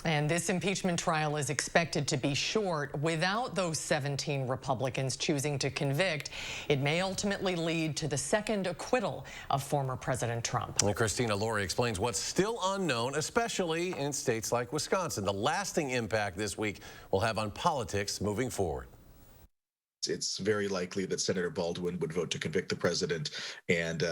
And this impeachment trial is expected to be short. Without those 17 Republicans choosing to convict, it may ultimately lead to the second acquittal of former President Trump. And Christina Laurie explains what's still unknown, especially in states like Wisconsin. The lasting impact this week will have on politics moving forward. It's very likely that Senator Baldwin would vote to convict the president, and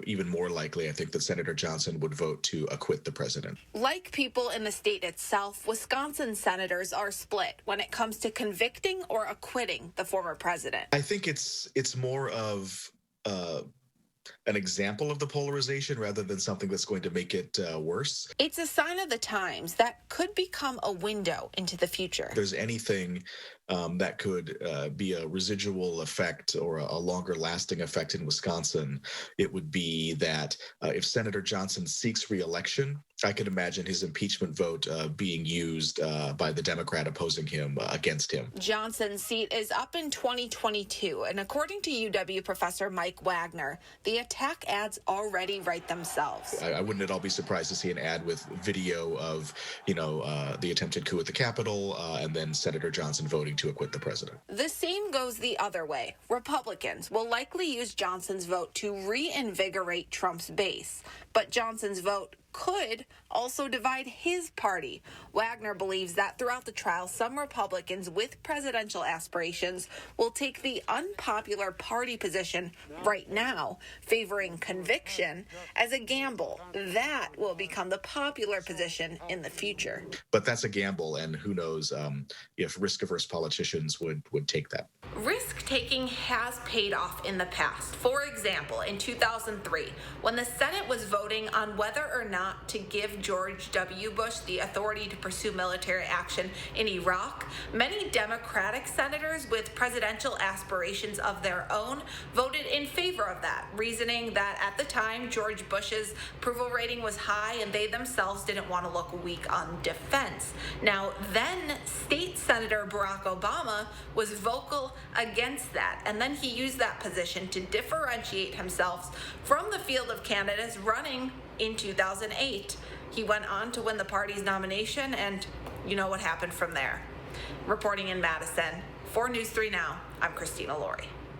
even more likely, I think, that Senator Johnson would vote to acquit the president. Like people in the state itself, Wisconsin senators are split when it comes to convicting or acquitting the former president. I think it's more of an example of the polarization rather than something that's going to make it worse. It's a sign of the times that could become a window into the future. If there's anything that could be a residual effect or a longer lasting effect in Wisconsin, it would be that if Senator Johnson seeks re-election, I can imagine his impeachment vote being used by the Democrat opposing him against him. Johnson's seat is up in 2022, and according to UW professor Mike Wagner, the attack ads already write themselves. I wouldn't at all be surprised to see an ad with video of, the attempted coup at the Capitol and then Senator Johnson voting to acquit the president. The same goes the other way. Republicans will likely use Johnson's vote to reinvigorate Trump's base, but Johnson's vote could also divide his party. Wagner believes that throughout the trial, some Republicans with presidential aspirations will take the unpopular party position right now, favoring conviction, as a gamble. That will become the popular position in the future. But that's a gamble, and who knows if risk-averse politicians would take that. Risk-taking has paid off in the past. For example, in 2003, when the Senate was voting on whether or not to give George W. Bush the authority to pursue military action in Iraq, many Democratic senators with presidential aspirations of their own voted in favor of that, reasoning that at the time George Bush's approval rating was high and they themselves didn't want to look weak on defense. Now, then State Senator Barack Obama was vocal against that, and then he used that position to differentiate himself from the field of candidates running in 2008. He went on to win the party's nomination, and you know what happened from there. Reporting in Madison, for News 3 Now, I'm Christina Laurie.